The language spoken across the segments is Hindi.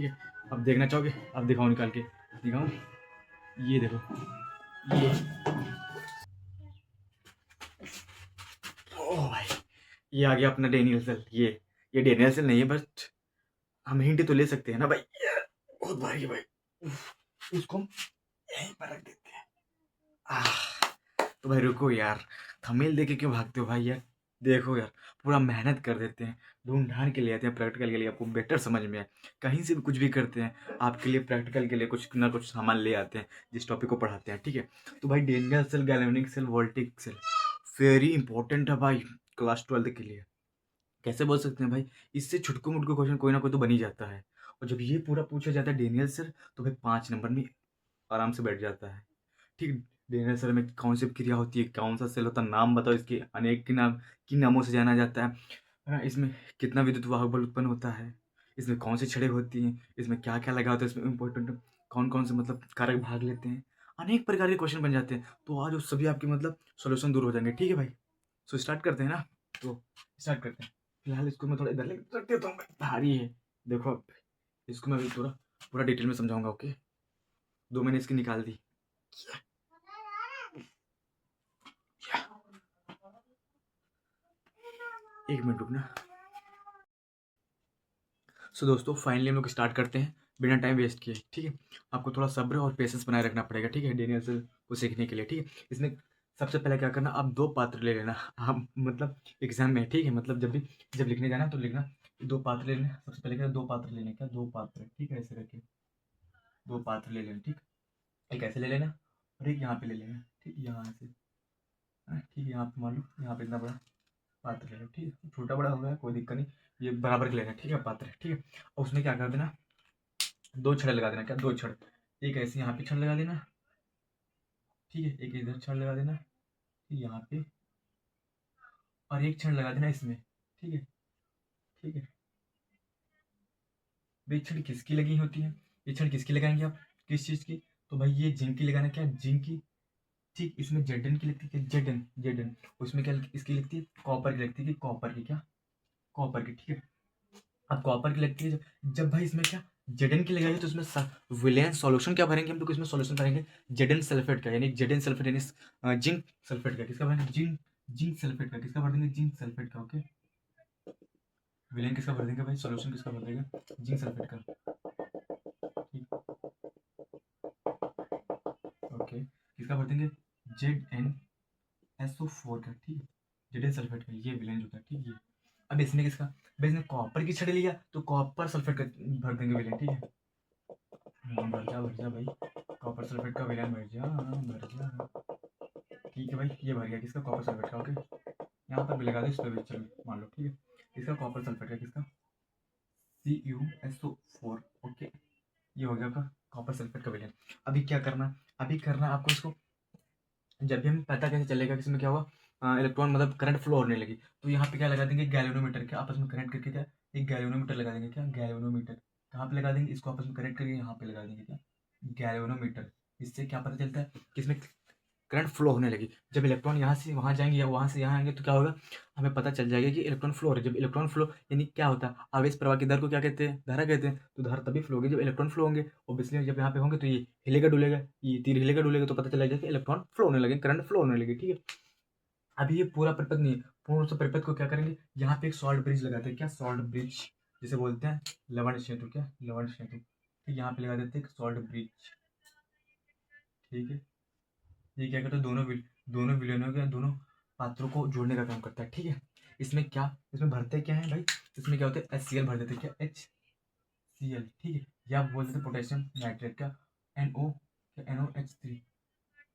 ठीक है, अब देखना चाहोगे? अब दिखाओ, निकाल के दिखाओ। ये देखो, ये ओह भाई, ये आ गया अपना डेनियल सेल। ये डेनियल सेल नहीं है, बट हम हिंट तो ले सकते हैं ना भाई। ये बहुत भारी है भाई। इसको हम यहीं पर रख देते हैं। तो भाई रुको यार, थंबनेल देख के क्यों भागते हो भाई यार? देखो यार, पूरा मेहनत कर देते हैं, ढूंढ ढांड के लिए आते हैं प्रैक्टिकल के लिए, आपको बेटर समझ में आए। कहीं से भी कुछ भी करते हैं आपके लिए, प्रैक्टिकल के लिए कुछ ना कुछ सामान ले आते हैं जिस टॉपिक को पढ़ाते हैं, ठीक है। तो भाई Daniell cell, galvanic cell, voltaic cell very important है भाई क्लास 12 के लिए। कैसे बोल सकते हैं भाई, इससे छुटकू मुटकू क्वेश्चन कोई ना कोई तो बन ही जाता है। और जब ये पूरा पूछा जाता है डेनियल सेल, तो भाई 5 नंबर में आराम से बैठ जाता है, ठीक। डेनियल सेल में कौन सी क्रिया होती है, कौन सा सेल होता है, नाम बताओ इसके, अनेक के नाम, किन नामों से जाना जाता है ना। इसमें कितना विद्युत वाहक बल उत्पन्न होता है, इसमें कौन सी छड़ें होती हैं, इसमें क्या क्या लगा होता है, इसमें इंपॉर्टेंट कौन कौन से मतलब कारक भाग लेते हैं, अनेक प्रकार के क्वेश्चन बन जाते हैं। तो आज उस सभी आपके मतलब सोल्यूशन दूर हो जाएंगे, ठीक है भाई। सो स्टार्ट करते हैं ना, तो स्टार्ट करते हैं। फिलहाल इसको मैं थोड़ा इधर ले रख देता हूँ, भारी है। देखो अब इसको मैं अभी पूरा पूरा डिटेल में समझाऊंगा, ओके। 2 मैंने इसकी निकाल दी। एक मिनट रुकना। सो दोस्तों फाइनली हम लोग स्टार्ट करते हैं बिना टाइम वेस्ट किए, ठीक है। आपको थोड़ा सब्र और पेशेंस बनाए रखना पड़ेगा, ठीक है, डेनियल सेल को सीखने के लिए, ठीक है। इसमें सबसे पहले क्या करना, आप 2 पात्र ले लेना, आप मतलब एग्जाम में, ठीक है, मतलब जब लिखने जाना तो लिखना 2 पात्र ले लेना। सबसे पहले क्या 2 पात्र लेने, क्या 2 पात्र, ठीक है, ऐसे करके 2 पात्र ले लेना, ठीक। एक ऐसे ले लेना और एक यहाँ पे ले लेना, ठीक, यहाँ से, हाँ, ठीक है। यहाँ पे मान लो यहाँ पे इतना बड़ा पात्र ले लो, ठीक है, छोटा बड़ा हो गया कोई दिक्कत नहीं, ये बराबर के लेना, ठीक है, पात्र, ठीक है। और उसमें क्या कर देना, 2 छड़ लगा देना, क्या 2 छड़, एक ऐसे यहाँ पे छड़ लगा देना, ठीक है, एक इधर छड़ लगा देना, ठीक, यहाँ पे, और एक छड़ लगा देना इसमें, ठीक है, ठीक है। भाई छड़ किसकी लगी होती है, ये छड़ किसकी लगाएंगे आप, किस चीज़ की? तो भाई ये जिंक की लगाना, क्या जिंक की, ठीक। इसमें जेडन की लगती है, जेडन जेडन। उसमें क्या इसकी लगती है, कॉपर की लगती है, कि कॉपर की, क्या कॉपर की, ठीक है। अब कॉपर की लगती है जब भाई इसमें क्या जेडन की लगाई तो इसमें विलेन सॉल्यूशन क्या भरेंगे हम लोग, इसमें सॉल्यूशन भरेंगे जेडन सल्फेट का, यानी जेडन सल्फेट यानी जिंक सल्फेट का। किसका भरेंगे, जिंक जिंक सल्फेट का, किसका भर देंगे, जिंक सल्फेट का, ओके। विलेन किसका भर देंगे भाई, सॉल्यूशन किसका भर देगा, जिंक सल्फेट का, ठीक, ओके। किसका भर देंगे, ZnSO4 का, ठीक है, जेडन सल्फेट का, ये विलेन जो था, ठीक है। अब इसमें किसका, भाई इसने कॉपर की छड़ी लिया तो कॉपर सल्फेट का भर देंगे विलेन, ठीक है। भर जा भाई, कॉपर सल्फेट का विलेन भर जा, भर जा, ठीक है भाई, ये भर गया किसका, कॉपर सल्फेट का, ओके। यहाँ पर भी लगा दो, इस पर भी चलो मान लो, ठीक है। इसका कॉपर सल्फेट का, किसका, CuSO4, ओके। ये हो गया आपका कॉपर सल्फेट का विलेन। अभी क्या करना, अभी करना आपको इसको, जब भी हमें पता कैसे चलेगा कि इसमें क्या हुआ, इलेक्ट्रॉन मतलब करंट फ्लो होने लगी, तो यहाँ पे क्या लगा देंगे, गैल्वेनोमीटर, क्या आपस में कनेक्ट करके, क्या एक गैल्वेनोमीटर लगा देंगे, क्या गैल्वेनोमीटर। कहाँ पे लगा देंगे, इसको आपस में कनेक्ट करके यहाँ पे लगा देंगे, क्या गैल्वेनोमीटर। इससे क्या पता चलता है कि इसमें करंट फ्लो होने लगी। जब इलेक्ट्रॉन यहाँ से वहाँ जाएंगे या वहाँ से यहाँ आएंगे तो क्या होगा, हमें पता चल जाएगा कि इलेक्ट्रॉन फ्लो हो रहा है। जब इलेक्ट्रॉन फ्लो यानी क्या होता है, आवेश प्रवाह की दर को क्या कहते हैं, धारा कहते हैं। तो धारा तभी फ्लो होगी जब इलेक्ट्रॉन फ्लो होंगे, ऑब्वियसली जब यहाँ पे होंगे तो ये हिलेगा डुलेगा, ये तीर हिलेगा डुलेगा, तो पता चलेगा कि इलेक्ट्रॉन फ्लो होने लगे, करंट फ्लो होने लगे, ठीक है। अभी ये पूरा परिपथ नहीं है, पूर्ण रूप से परिपथ को क्या करेंगे, यहाँ पे एक सॉल्ट ब्रिज लगाते हैं, क्या सॉल्ट ब्रिज जिसे बोलते हैं लवण सेतु, क्या लवण सेतु, ठीक, यहाँ पे लगा देते हैं सॉल्ट ब्रिज, ठीक है। ये क्या करता है, दोनों विलेनों के दोनों पात्रों को जोड़ने का काम करता है, ठीक है। इसमें क्या, इसमें भरते क्या है भाई, इसमें क्या होता है, HCl भर देते हैं, क्या HCl, ठीक है। या आप बोल देते पोटेशियम नाइट्रेट का, NO, क्या NOH3,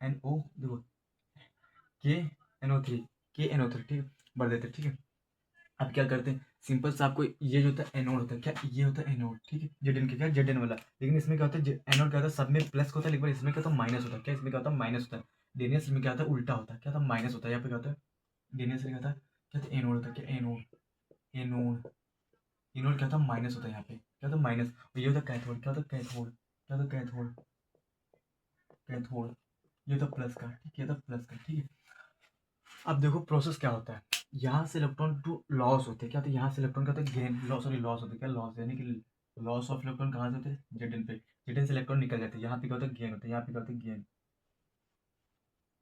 NO देखो, KNO3, KNO3, ठीक है, भर देते हैं, ठीक है। अब क्या करते हैं, सिंपल सा आपको ये जो होता है एनोड होता है, क्या ये होता है एनोड, ठीक है, जेडन के, क्या जेडन वाला। लेकिन इसमें क्या होता है, एनोड क्या होता है, सब में प्लस होता है, लेकिन इसमें क्या होता है, माइनस होता है, क्या इसमें क्या होता है, माइनस होता है। डेनियस में क्या होता है, उल्टा होता है, क्या होता है, माइनस होता है। यहाँ पे क्या होता है, डेनियस में क्या होता है, क्या होता है, एनोड होता है, क्या एनोड, एनोड, एनोड क्या होता है, माइनस होता है, यहाँ पे क्या होता है, माइनस। और ये होता है कैथोड, क्या होता है, कैथोड, क्या होता है, कैथोड, कैथोड, ये होता है प्लस का, ठीक है, ये होता है प्लस का, ठीक है। अब देखो प्रोसेस क्या होता है, यहाँ से इलेक्ट्रॉन टू लॉस होते हैं, क्या होता है, यहाँ से इलेक्ट्रॉन क्या होता है, गेन लॉस, सॉरी लॉस होते हैं, क्या लॉस यानी कि लॉस ऑफ इलेक्ट्रॉन कहाँ से होते हैं? जेडन पे। जेडन से इलेक्ट्रॉन निकल जाते हैं, यहाँ पे क्या होता है? गेन होता है, यहाँ पे क्या होता है? गेन।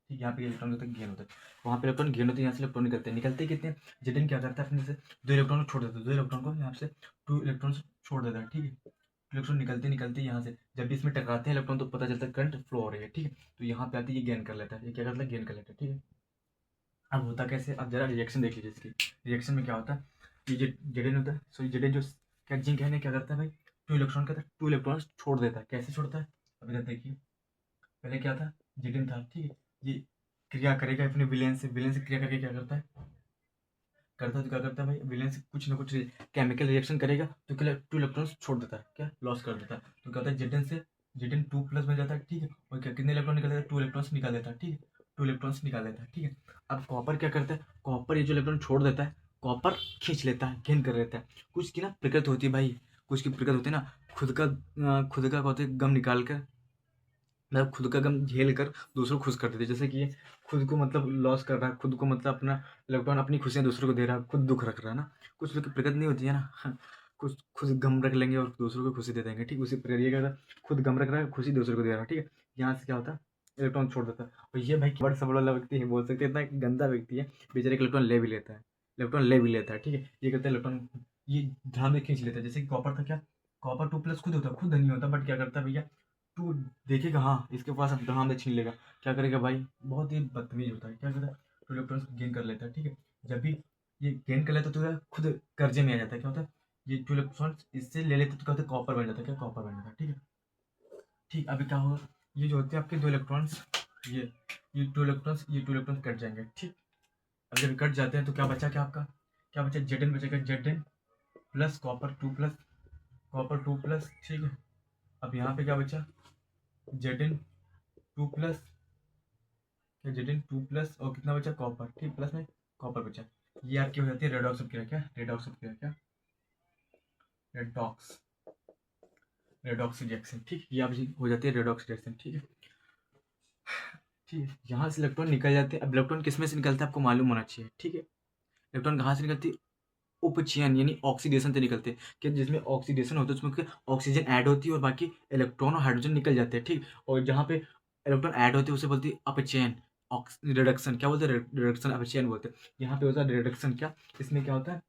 ठीक, यहाँ पे इलेक्ट्रॉन होता है, गेन होता है। वहाँ पे इलेक्ट्रॉन गेन होते हैं, यहाँ से इलेक्ट्रॉन निकलते हैं। निकलते कितने? जेडन क्या करता है अपने से 2 इलेक्ट्रॉन को छोड़ देता है, 2 इलेक्ट्रॉन को यहाँ से 2 इलेक्ट्रॉन छोड़ देता है। ठीक है, इलेक्ट्रॉन निकलते निकलते यहाँ से जब भी इसमें टकराते हैं इलेक्ट्रॉन तो पता चलता है करंट फ्लो हो रही है। ठीक है, तो यहाँ पे आते ये गेन कर लेता है, ये क्या करता है? गेन कर लेता है। ठीक है, अब होता कैसे? अब जरा रिएक्शन देख लीजिए इसकी। रिएक्शन में क्या होता है? ये जेडन होता है, सॉरी जेडन जो क्या जिंक है क्या करता है भाई? 2 इलेक्ट्रॉन कहता है, 2 इलेक्ट्रॉन छोड़ देता है। कैसे छोड़ता है? अभी तक देखिए, पहले क्या था? जेडन था। ठीक है, ये क्रिया करेगा अपने विलेन से, विलेन से क्रिया करके क्या करता है? करता है तो क्या करता है भाई? विलेन से कुछ ना कुछ केमिकल रिएक्शन करेगा तो क्या 2 इलेक्ट्रॉन्स छोड़ देता है, क्या लॉस कर देता है। तो क्या होता है? जेडन से जेडन 2+ बन जाता है। ठीक है, और क्या कितने इलेक्ट्रॉन निकल देता है? 2 इलेक्ट्रॉन्स निकाल देता है। ठीक है, 2 इलेक्ट्रॉन्स निकाल देता है। ठीक है, अब कॉपर क्या करता है? कॉपर ये जो इलेक्ट्रॉन छोड़ देता है, कॉपर खींच लेता है, गेन कर लेता है। कुछ की ना प्रकृति होती है भाई, कुछ की प्रकृति होती है ना, खुद का कहते गम निकाल कर, मतलब खुद का गम झेल कर दूसरों को खुश कर देते हैं। जैसे कि ये खुद को मतलब लॉस कर रहा है, खुद को मतलब अपना इलेक्ट्रॉन अपनी खुशियाँ दूसरों को दे रहा है, खुद दुख रख रहा है ना। कुछ लोग की प्रकृति नहीं होती है ना कुछ खुद गम रख लेंगे और दूसरों को खुशी दे देंगे। ठीक, उसी प्रकार ये क्या होता है? खुद गम रख रहा है, खुशी दूसरों को दे रहा है। ठीक है, यहाँ से क्या होता है? इलेक्ट्रॉन छोड़ देता है। और ये भाई बड़ा सबल वाला व्यक्ति है, बोल सकते हैं इतना गंदा व्यक्ति है बेचारे, इलेक्ट्रॉन ले भी लेता है, इलेक्ट्रॉन ले भी लेता है। ठीक है, ये कहता है इलेक्ट्रॉन ये ध्यान में खींच लेता है। जैसे कि कॉपर था, क्या कॉपर 2+ खुद होता है, खुद नहीं होता, बट क्या करता है भैया? टू देखेगा हाँ इसके पास अब ध्यान से छीन लेगा, क्या करेगा भाई? बहुत ही बदतमीज होता है, क्या करता है? 2 इलेक्ट्रॉन्स गेन कर लेता है। ठीक है, जब भी ये गेन कर लेता है तो यह खुद कर्जे में आ जाता है। क्या होता है? ये 2 इलेक्ट्रॉन्स इससे ले लेते तो क्या होता है? कॉपर बन जाता है, क्या कॉपर बन जाता है। ठीक है, ठीक, अभी क्या होगा? ये जो होते हैं आपके 2 इलेक्ट्रॉन्स, ये ये 2 इलेक्ट्रॉन्स कट जाएंगे। ठीक, अब जब कट जाते हैं तो क्या बचा? क्या आपका क्या बचा? जेडन बचेगा, जेडन प्लस कॉपर 2+। ठीक है, अब यहाँ पे क्या बचा? जेडन 2+, जेडन 2+ और कितना बचा? कॉपर। ठीक, प्लस में कॉपर बचा। ये आपकी हो जाती है रेडॉक्स क्रिया। क्या रेडॉक्स क्रिया? क्या रेडॉक्स रेडॉक्स रिएक्शन। ठीक, ये आपकी हो जाती है रेडॉक्स रिएक्शन। ठीक है, ठीक है, यहाँ से इलेक्ट्रॉन निकल जाते हैं। अब इलेक्ट्रॉन किस में से निकलता है आपको मालूम होना चाहिए। ठीक है, इलेक्ट्रॉन कहाँ से निकलती है? उपचयन यानी ऑक्सीडेशन से निकलते हैं। कि जिसमें ऑक्सीडेशन होता है उसमें क्या ऑक्सीजन ऐड होती है और बाकी इलेक्ट्रॉन और हाइड्रोजन निकल जाते हैं। ठीक, और जहाँ पे इलेक्ट्रॉन ऐड होते हैं उसे बोलते हैं अपचयन, रिडक्शन। क्या बोलते हैं? रिडक्शन, अपचयन बोलते हैं। यहाँ पे होता है रिडक्शन। क्या इसमें क्या होता है?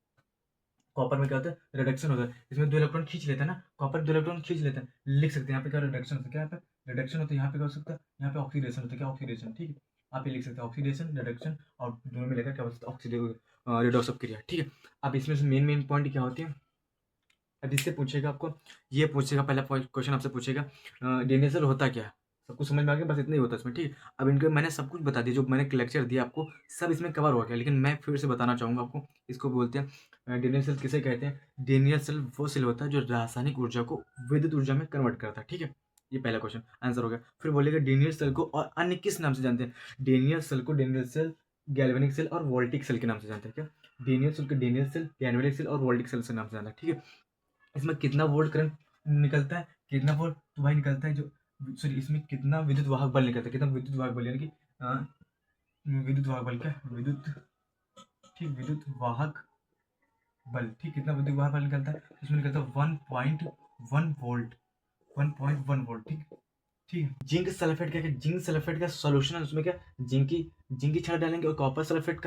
कॉपर में क्या होता है? रिडक्शन होता है। इसमें 2 इलेक्ट्रॉन खींच लेता है ना, कॉपर 2 इलेक्ट्रॉन खींच लेता है। लिख सकते हैं यहाँ पे क्या रिडक्शन होता है, क्या यहाँ पे रिडक्शन होता है, यहाँ पे क्या हो सकता है? यहाँ पे ऑक्सीडेशन होता है, क्या ऑक्सीडेशन। ठीक है, आप ये लिख सकते हैं ऑक्सीडेशन, रिडक्शन, और दोनों में लेकर क्या हो सकता है? ऑक्सीडेशन, रिडॉक्स क्रिया। ठीक है, अब इसमें से मेन पॉइंट क्या होती है? अब इससे पूछेगा आपको, ये पूछेगा पहला क्वेश्चन आपसे पूछेगा डेनेसल होता क्या है? सब कुछ समझ में आ गया? बस इतना ही होता है इसमें। ठीक है, अब इनको मैंने सब कुछ बता दिया, जो मैंने लेक्चर दिया आपको सब इसमें कवर हो गया, लेकिन मैं फिर से बताना चाहूँगा आपको। इसको बोलते हैं डेनियल सेल। किसे कहते हैं? डेनियल सेल वो सेल होता है जो रासायनिक ऊर्जा को विद्युत ऊर्जा में कन्वर्ट करता है। ठीक है, ये पहला क्वेश्चन आंसर हो गया। फिर बोलेगा डेनियल सेल को और अन्य किस नाम से जानते हैं? डेनियल सेल को डेनियल सेल, गैल्वेनिक सेल और वोल्टिक सेल के नाम से जानते हैं। क्या डेनियल सेल को डेनियल सेल, गैल्वेनिक सेल और वोल्टिक सेल के नाम से जानते हैं। ठीक है, इसमें कितना वोल्ट करंट निकलता है? कितना वोल्ट तो भाई निकलता है जो, सॉरी, इसमें कितना विद्युत वाहक बल निकलता है? कितना विद्युत वाहक बल यानी कि विद्युत वाहक बल, क्या विद्युत, ठीक, विद्युत वाहक बल। ठीक, कितना विद्युत वाहक बल निकलता है? इसमें निकलता है 1.1 वोल्ट, 1.1 वोल्ट। ठीक, ठीक है, जिंक सल्फेट क्या? जिंक सल्फेट का सॉल्यूशन है, उसमें क्या जिंक की छड़ डालेंगे, और कॉपर सल्फेट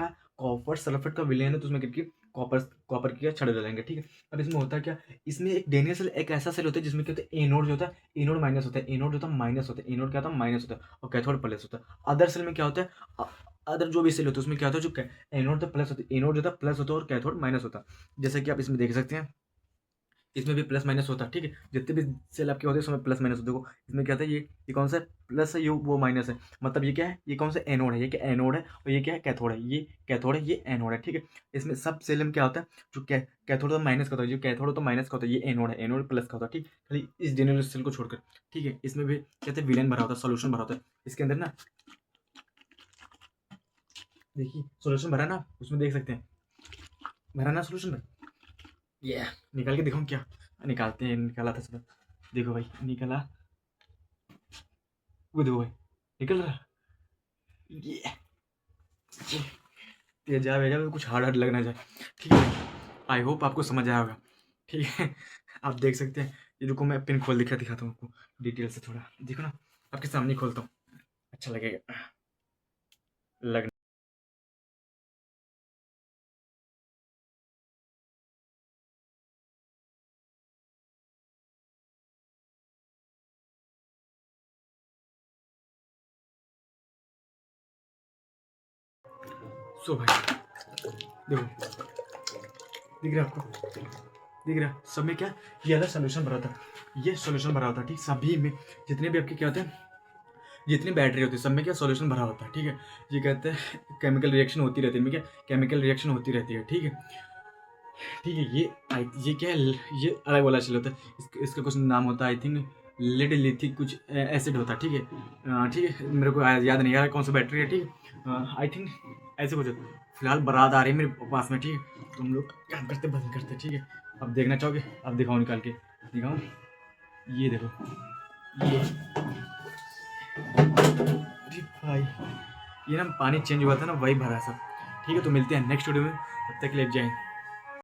का विलयन है तो उसमें क्या कॉपर कॉपर की छड़ डालेंगे। ठीक है, अब इसमें होता है क्या? इसमें एक डेनियल सेल एक ऐसा सेल होता है जिसमें क्या होता है? एनोड जो होता है, एनोड माइनस होता है, एनोड जो होता है माइनस होता है, एनोड क्या होता है? माइनस होता है, और कैथोड प्लस होता है। अदर सेल में क्या होता है? अदर जो भी सेल होता है उसमें क्या होता है? जो एनोड तो प्लस होता है, एनोड जो होता है प्लस होता है और कैथोड माइनस होता है। जैसे कि आप इसमें देख सकते हैं, इसमें भी प्लस माइनस होता है। ठीक है, जितने भी सेल आपके होते हैं उसमें प्लस माइनस होते हैं। देखो इसमें क्या था? ये कौन सा प्लस है, ये वो माइनस है, मतलब ये क्या है? ये कौन सा एनोड है, ये क्या एनोड है, और ये क्या है? कैथोड है। ये कैथोड है, ये एनोड है। ठीक है, इसमें सब सेल में क्या होता है? जो कैथोड तो माइनस का होता है, जो कैथोड तो माइनस का होता है, ये एनोड है, एनोड प्लस का होता है। ठीक, खाली इस डेनोड सेल को छोड़कर। ठीक है, इसमें भी कहते हैं विलेन भरा होता है, सोल्यूशन भरा होता है इसके अंदर ना। देखिए सोल्यूशन भरा ना, उसमें देख सकते हैं भरा ना सोल्यूशन में। ये निकाल के दिखाऊं क्या? निकालते हैं, निकाला था सुबह। देखो भाई निकला, वो देखो भाई निकल रहा। ये तेजा भेजा तो कुछ हार्ड हार्ड लगना जाए। ठीक है, आई होप आपको समझ आया होगा। ठीक है, आप देख सकते हैं। ये रुको मैं पिन खोल दिखाता हूँ आपको डिटेल से थोड़ा। देखो ना, आपके सामने ही खोलता हूँ, अच्छा लगेगा लग। सो भाई देखो, दिख रहा है आपको, दिख रहा है सब में क्या, ये अलग सोल्यूशन भरा था, ये सोल्यूशन भरा होता है ठीक, सभी में जितने भी आपके क्या होते हैं, जितनी बैटरी होती है सब में क्या सोल्यूशन भरा होता है ठीक है। ये कहते हैं केमिकल रिएक्शन होती रहती है, इनमें क्या केमिकल रिएक्शन होती रहती है ठीक है। ठीक है, ये क्या है, ये अलग वाला चल होता है, इसका कुछ नाम होता है आई थिंक लेड लिथिक कुछ एसिड होता है ठीक है। ठीक है, मेरे को याद नहीं आ रहा कौन सा बैटरी है ठीक है, आई थिंक ऐसे कुछ होता है। फिलहाल बारात आ रही है मेरे पास में ठीक है, तो हम लोग काम करते बंद करते ठीक है। अब देखना चाहोगे, अब दिखाओ निकाल के दिखाओ, ये देखो ये, अरे भाई ये ना पानी चेंज हुआ था ना वही भरा है सब। ठीक है, तो मिलते हैं नेक्स्ट वीडियो में, तब तक ले जाएं।